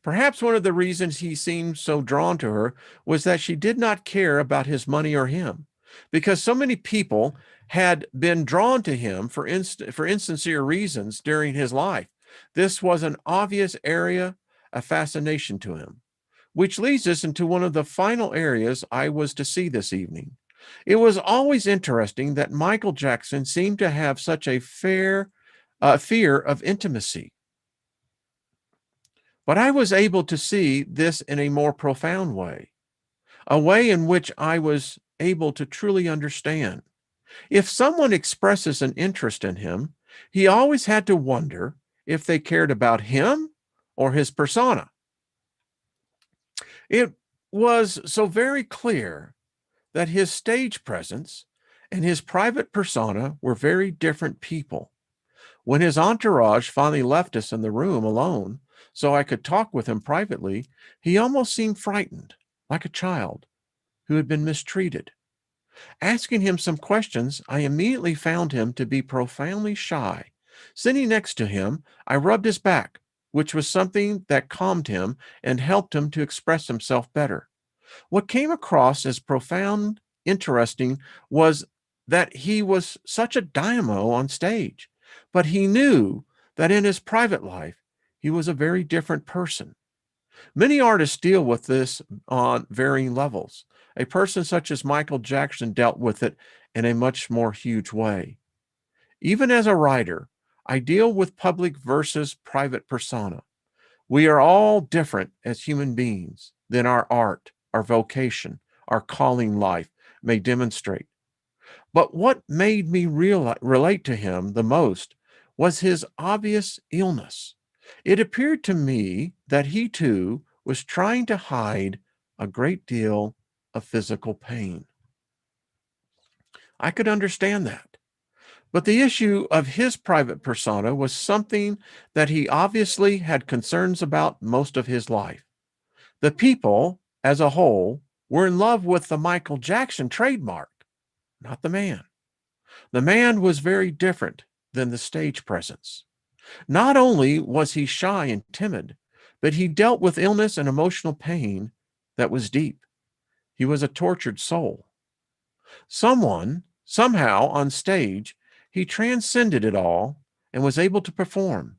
Perhaps one of the reasons he seemed so drawn to her was that she did not care about his money or him, because so many people had been drawn to him for insincere reasons during his life. This was an obvious area of fascination to him, which leads us into one of the final areas I was to see this evening. It was always interesting that Michael Jackson seemed to have such a fear of intimacy. But I was able to see this in a more profound way, a way in which I was able to truly understand. If someone expresses an interest in him, he always had to wonder if they cared about him or his persona. It was so very clear that his stage presence and his private persona were very different people. When his entourage finally left us in the room alone so I could talk with him privately, he almost seemed frightened, like a child who had been mistreated. Asking him some questions, I immediately found him to be profoundly shy. Sitting next to him, I rubbed his back, which was something that calmed him and helped him to express himself better. What came across as profound, interesting, was that he was such a dynamo on stage, but he knew that in his private life, he was a very different person. Many artists deal with this on varying levels. A person such as Michael Jackson dealt with it in a much more huge way. Even as a writer, I deal with public versus private persona. We are all different as human beings than our art, our vocation, our calling life may demonstrate. But what made me relate to him the most was his obvious illness. It appeared to me that he too was trying to hide a great deal of physical pain. I could understand that. But the issue of his private persona was something that he obviously had concerns about most of his life. The people, as a whole, were in love with the Michael Jackson trademark, not the man. The man was very different than the stage presence. Not only was he shy and timid, but he dealt with illness and emotional pain that was deep. He was a tortured soul. Somehow on stage, he transcended it all and was able to perform.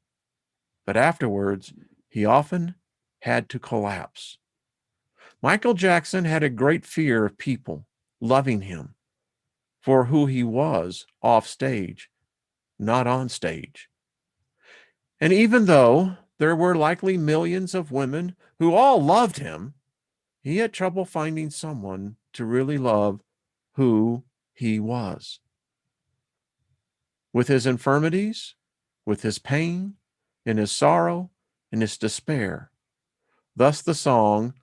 But afterwards, he often had to collapse. Michael Jackson had a great fear of people loving him for who he was off stage, not on stage. And even though there were likely millions of women who all loved him, he had trouble finding someone to really love who he was. With his infirmities, with his pain, in his sorrow, in his despair. Thus the song,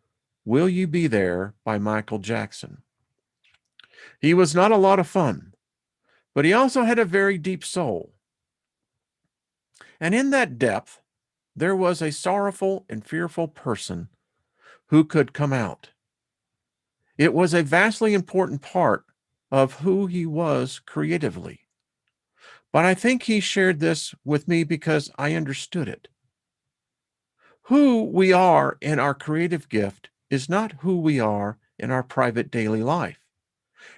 Will You Be There by Michael Jackson. He was not a lot of fun, but he also had a very deep soul. And in that depth, there was a sorrowful and fearful person who could come out. It was a vastly important part of who he was creatively. But I think he shared this with me because I understood it. Who we are in our creative gift is not who we are in our private daily life.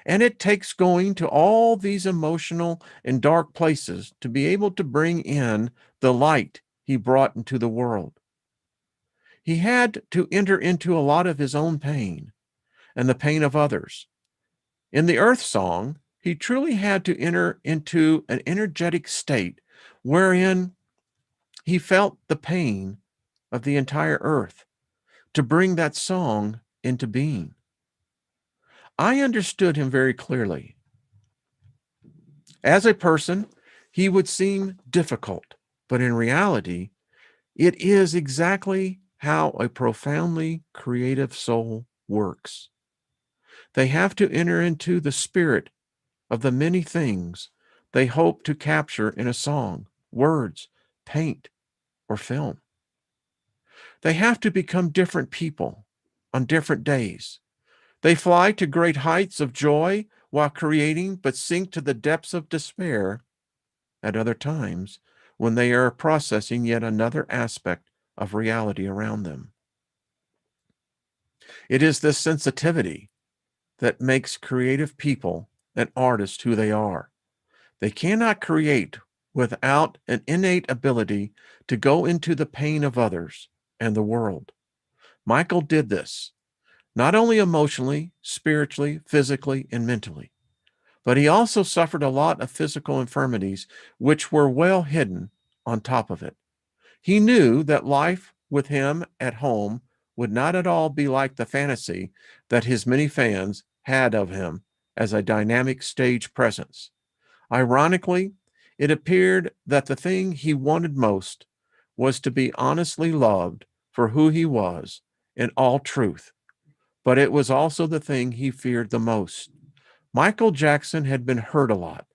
And it takes going to all these emotional and dark places to be able to bring in the light he brought into the world. He had to enter into a lot of his own pain and the pain of others. In the Earth Song, he truly had to enter into an energetic state wherein he felt the pain of the entire earth to bring that song into being. I understood him very clearly. As a person, he would seem difficult, but in reality, it is exactly how a profoundly creative soul works. They have to enter into the spirit of the many things they hope to capture in a song, words, paint, or film. They have to become different people on different days. They fly to great heights of joy while creating, but sink to the depths of despair at other times when they are processing yet another aspect of reality around them. It is this sensitivity that makes creative people and artists who they are. They cannot create without an innate ability to go into the pain of others and the world. Michael did this, not only emotionally, spiritually, physically, and mentally, but he also suffered a lot of physical infirmities, which were well hidden on top of it. He knew that life with him at home would not at all be like the fantasy that his many fans had of him as a dynamic stage presence. Ironically, it appeared that the thing he wanted most was to be honestly loved for who he was in all truth, but it was also the thing he feared the most. Michael Jackson had been hurt a lot,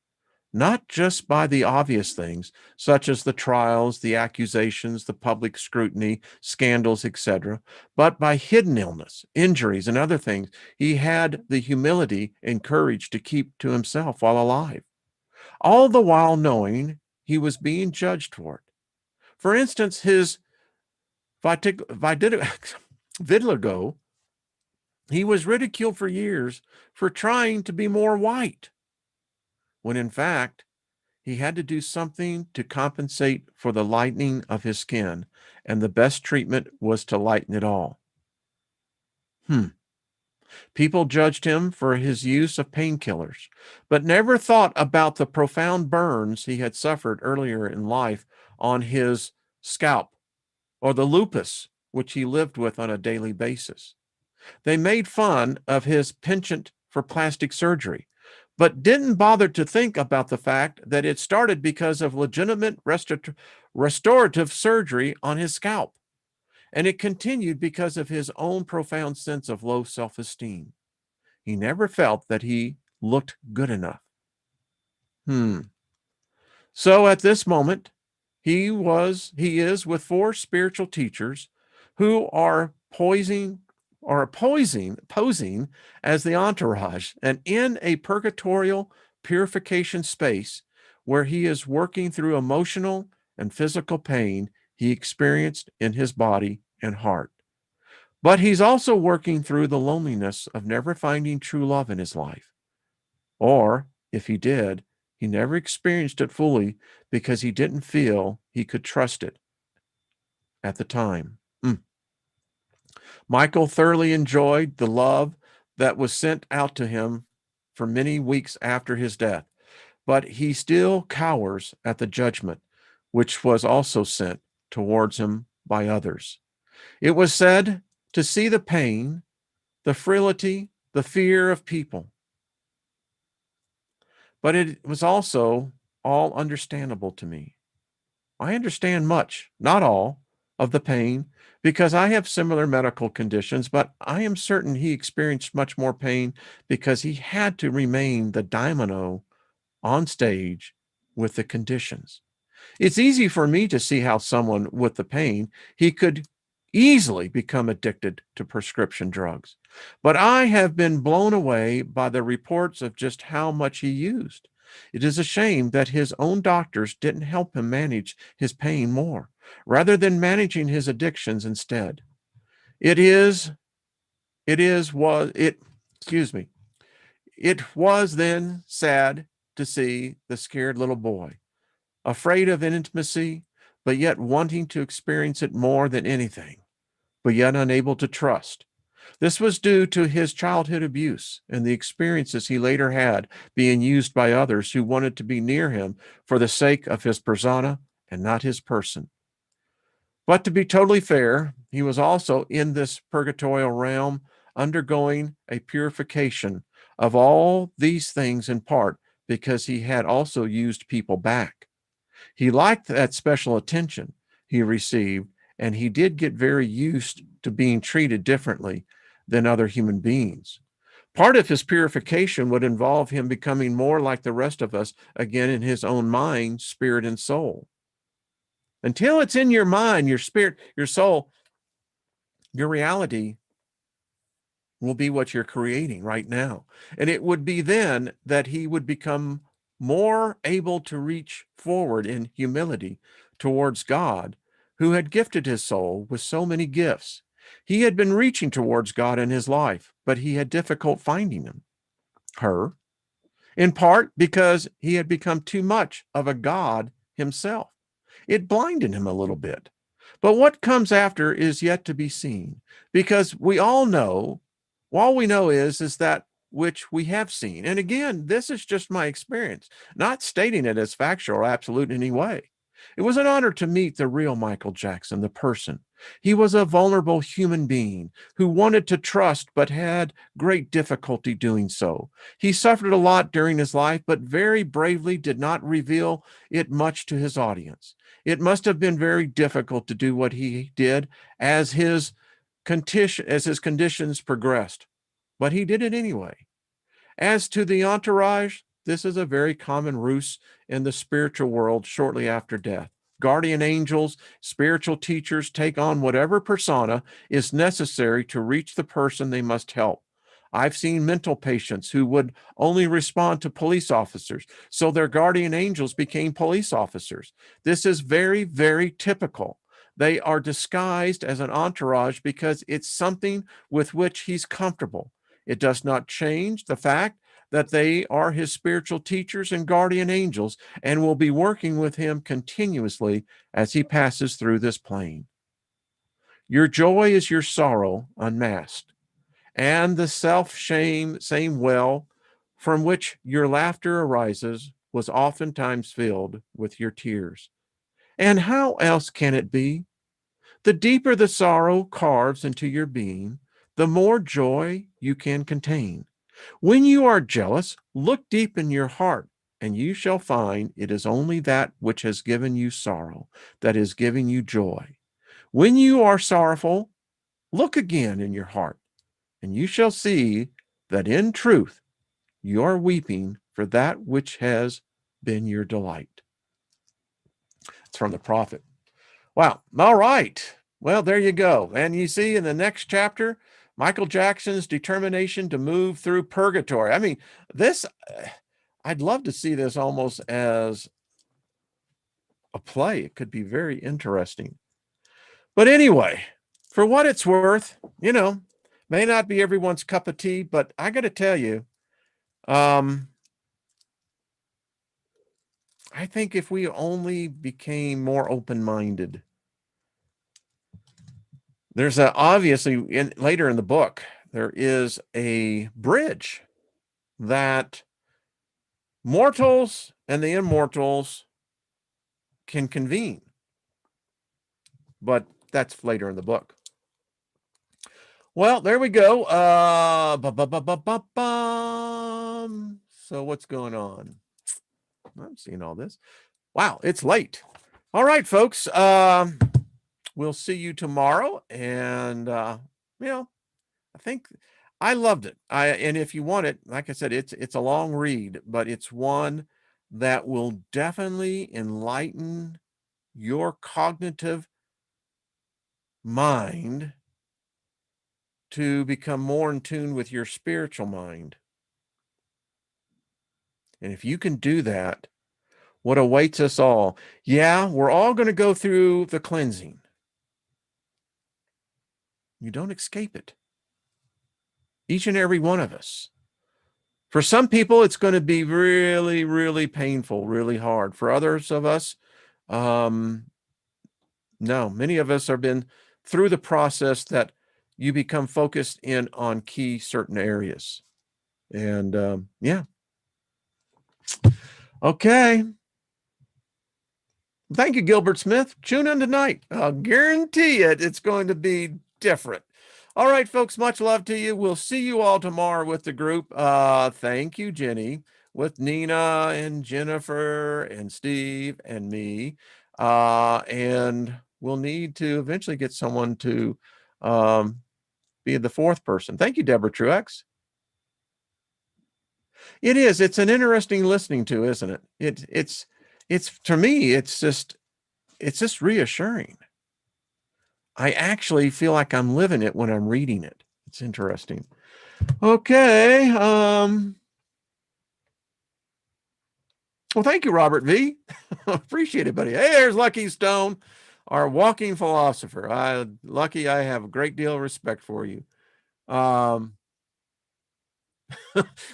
not just by the obvious things, such as the trials, the accusations, the public scrutiny, scandals, etc., but by hidden illness, injuries, and other things he had the humility and courage to keep to himself while alive, all the while knowing he was being judged for it. For instance, his vitiligo, he was ridiculed for years for trying to be more white, when in fact, he had to do something to compensate for the lightening of his skin, and the best treatment was to lighten it all. People judged him for his use of painkillers, but never thought about the profound burns he had suffered earlier in life on his scalp, or the lupus, which he lived with on a daily basis. They made fun of his penchant for plastic surgery, but didn't bother to think about the fact that it started because of legitimate restorative surgery on his scalp, and it continued because of his own profound sense of low self-esteem. He never felt that he looked good enough. So at this moment, he is with four spiritual teachers who are posing as the entourage, and in a purgatorial purification space where he is working through emotional and physical pain he experienced in his body and heart. But he's also working through the loneliness of never finding true love in his life. Or, if he did, he never experienced it fully because he didn't feel he could trust it at the time. Michael thoroughly enjoyed the love that was sent out to him for many weeks after his death, but he still cowers at the judgment which was also sent towards him by others. It was said to see the pain, the frailty, the fear of people, but it was also all understandable to me. I understand much, not all, of the pain because I have similar medical conditions, but I am certain he experienced much more pain because he had to remain the domino on stage with the conditions. It's easy for me to see how someone with the pain, he could easily become addicted to prescription drugs. But I have been blown away by the reports of just how much he used. It is a shame that his own doctors didn't help him manage his pain more, rather than managing his addictions instead. It is, it is, was, it, excuse me, it was then sad to see the scared little boy, afraid of intimacy, but yet wanting to experience it more than anything, but yet unable to trust. This was due to his childhood abuse and the experiences he later had being used by others who wanted to be near him for the sake of his persona and not his person. But to be totally fair, he was also in this purgatorial realm undergoing a purification of all these things in part because he had also used people back. He liked that special attention he received, and he did get very used to being treated differently than other human beings. Part of his purification would involve him becoming more like the rest of us again in his own mind, spirit, and soul. Until it's in your mind, your spirit, your soul, your reality will be what you're creating right now. And it would be then that he would become more able to reach forward in humility towards God, who had gifted his soul with so many gifts. He had been reaching towards God in his life, but he had difficult finding him, her, in part because he had become too much of a God himself. It blinded him a little bit. But what comes after is yet to be seen, because we all we know is that which we have seen. And again, this is just my experience, not stating it as factual or absolute in any way. It was an honor to meet the real Michael Jackson, the person. He was a vulnerable human being who wanted to trust but had great difficulty doing so. He suffered a lot during his life, but very bravely did not reveal it much to his audience. It must have been very difficult to do what he did as his conditions progressed, but he did it anyway. As to the entourage, this is a very common ruse in the spiritual world shortly after death. Guardian angels, spiritual teachers take on whatever persona is necessary to reach the person they must help. I've seen mental patients who would only respond to police officers, so their guardian angels became police officers. This is very, very typical. They are disguised as an entourage because it's something with which he's comfortable. It does not change the fact that they are his spiritual teachers and guardian angels and will be working with him continuously as he passes through this plane. Your joy is your sorrow unmasked, and the self-shame, same well from which your laughter arises was oftentimes filled with your tears. And how else can it be? The deeper the sorrow carves into your being, the more joy you can contain. When you are jealous, look deep in your heart, and you shall find it is only that which has given you sorrow that is giving you joy. When you are sorrowful, look again in your heart, and you shall see that in truth you are weeping for that which has been your delight. It's from the prophet. Wow. All right. Well, there you go. And you see in the next chapter, Michael Jackson's determination to move through purgatory. I mean, this, I'd love to see this almost as a play. It could be very interesting. But anyway, for what it's worth, may not be everyone's cup of tea, but I got to tell you, um, I think if we only became more open-minded, there's obviously later in the book, there is a bridge that mortals and the immortals can convene, but that's later in the book. Well, there we go. So what's going on? I'm seeing all this. Wow, it's late. All right, folks. We'll see you tomorrow. And I think I loved it. And if you want it, like I said, it's a long read, but it's one that will definitely enlighten your cognitive mind to become more in tune with your spiritual mind. And if you can do that, what awaits us all? Yeah, we're all going to go through the cleansing. You don't escape it. Each and every one of us. For some people, it's going to be really, really painful, really hard. For others of us, no, many of us have been through the process that you become focused in on key certain areas. And yeah. Okay. Thank you, Gilbert Smith. Tune in tonight. I'll guarantee it. It's going to be different. All right, folks, much love to you. We'll see you all tomorrow with the group. Thank you, Jenny, with Nina and Jennifer and Steve and me. And we'll need to eventually get someone to be the fourth person. Thank you, Deborah Truex. It is. It's an interesting listening to, isn't it? It's to me, it's just reassuring. I actually feel like I'm living it when I'm reading it. It's interesting. Okay. Well, thank you, Robert V. Appreciate it, buddy. Hey, there's Lucky Stone, our walking philosopher. Lucky, I have a great deal of respect for you.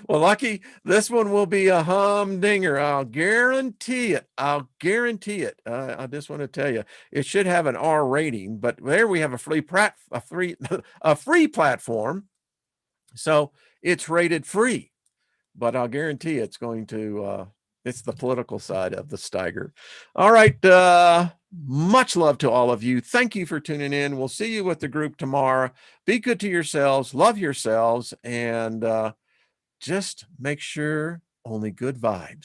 Well, Lucky, this one will be a humdinger. I'll guarantee it. I'll guarantee it. I just want to tell you, it should have an R rating, but there we have a free a free platform, so it's rated free. But I'll guarantee it's going to. It's the political side of the Steiger. All right. Much love to all of you. Thank you for tuning in. We'll see you with the group tomorrow. Be good to yourselves. Love yourselves, and just make sure only good vibes.